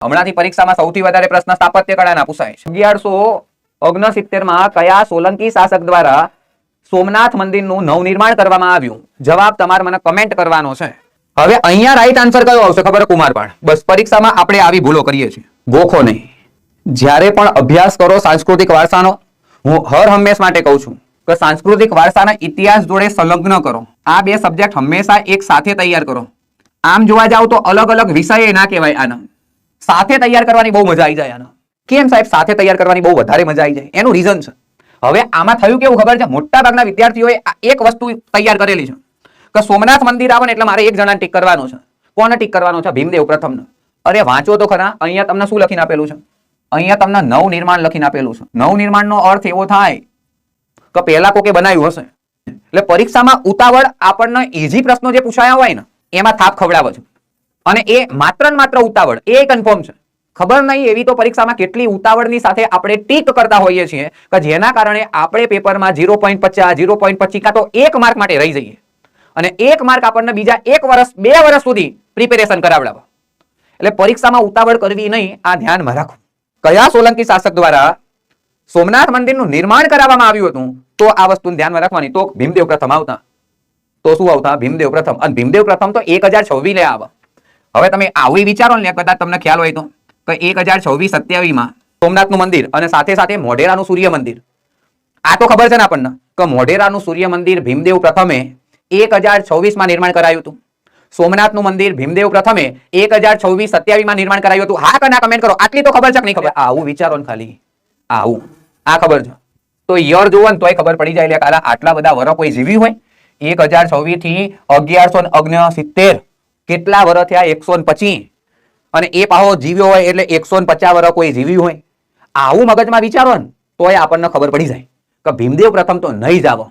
હમણાંથી પરીક્ષામાં સૌથી વધારે પ્રશ્ન સ્થાપત્ય કળાના પૂછાય છે. 1169 માં કયા સોલંકી શાસક દ્વારા સોમનાથ મંદિરનું નવનિર્માણ કરવામાં આવ્યું? જવાબ તમારે મને કમેન્ટ કરવાનો છે. હવે અહીંયા રાઈટ આન્સર કયો આવશે ખબર? કુમારપાળ. બસ પરીક્ષામાં આપણે આવી ભૂલો કરીએ છીએ. ગોખો નહીં. જ્યારે પણ અભ્યાસ કરો સાંસ્કૃતિક વારસાનો, હું હર હંમેશ માટે કહું છું કે સાંસ્કૃતિક વારસાના ઇતિહાસ જોડે સંલગ્ન કરો. આ બે સબ્જેક્ટ હંમેશા એક સાથે તૈયાર કરો. આમ જોવા જાવ તો અલગ અલગ વિષય ના કહેવાય, આના સાથે તૈયાર કરવાની બહુ મજા આવી જાય. આના કેમ સાહેબ સાથે તૈયાર કરવાની બહુ વધારે મજા આવી જાય? એનું રીઝન છે. હવે આમાં થયું કેવું ખબર છે? મોટા ભાગના વિદ્યાર્થીઓએ એક વસ્તુ તૈયાર કરેલી છે કે સોમનાથ મંદિર આવે ને એટલે મારે એક જણાને ટીક કરવાનો છે. કોને ટીક કરવાનો છે? ભીમદેવ પ્રથમને. અરે વાંચો તો ખરા. અહીંયા તમને શું લખીને આપેલું છે? અહીંયા તમને નવનિર્માણ લખીને આપેલું છે. નવનિર્માણનો અર્થ એવો થાય કે પહેલા કોકે બનાવ્યું હશે. એટલે પરીક્ષામાં ઉતાવળ આપણને ઈઝી પ્રશ્નો જે પૂછાયા હોય ને એમાં થાપ ખવડાવે છે. અને એ માત્ર ને માત્ર ઉતાવળ એ કન્ફર્મ છે. ખબર નહીં એવી તો પરીક્ષામાં કેટલી ઉતાવળની સાથે આપણે ટીક કરતા હોઈએ છીએ કે જેના કારણે આપણે પેપરમાં 0.50 0.25 કાં તો 1 માર્ક માટે રહી જઈએ. અને 1 માર્ક આપણને બીજા 1 વર્ષ 2 વર્ષ સુધી પ્રિપેરેશન કરાવડાવે. એટલે પરીક્ષામાં ઉતાવળ કરવી નહીં, આ ધ્યાનમાં રાખો. કયા સોલંકી શાસક દ્વારા સોમનાથ મંદિરનું નિર્માણ કરાવવામાં આવ્યું હતું? તો આ વસ્તુને ધ્યાનમાં રાખવાની. તો ભીમદેવ પ્રથમ આવતા. તો શું આવતા? ભીમદેવ પ્રથમ. અને ભીમદેવ પ્રથમ તો 1026 લે આવે. હવે તમે આવું વિચારો ને, કદાચ તમને ખ્યાલ હોય તો 1026-27 માં સોમનાથનું મંદિર અને સાથે સાથે મોઢેરાનું સૂર્ય મંદિર. આ તો ખબર છે ને આપણને કે મોઢેરાનું સૂર્ય મંદિર ભીમદેવ પ્રથમે 1026 માં નિર્માણ કરાયું હતું. સોમનાથનું મંદિર ભીમદેવ પ્રથમે 1026-27 માં નિર્માણ કરાયું હતું. હા કે ના કમેન્ટ કરો. આટલી તો ખબર છે કે નહીં ખબર? આવું વિચારો ને ખાલી આવું. આ ખબર છે તો યર જોવો ને તોય ખબર પડી જાય. એટલે આટલા બધા વર્ષ કોઈ જીવ્યું હોય? 1026 થી 1169 કેટલા વર્ષ થયા? 125. અને એ પાહો જીવ્યો હોય એટલે 150 વર્ષ કોઈ જીવ્યું હોય? આવું મગજમાં વિચારો ને તોય આપણને ખબર પડી જાય કે ભીમદેવ પ્રથમ તો નહીં જ આવો.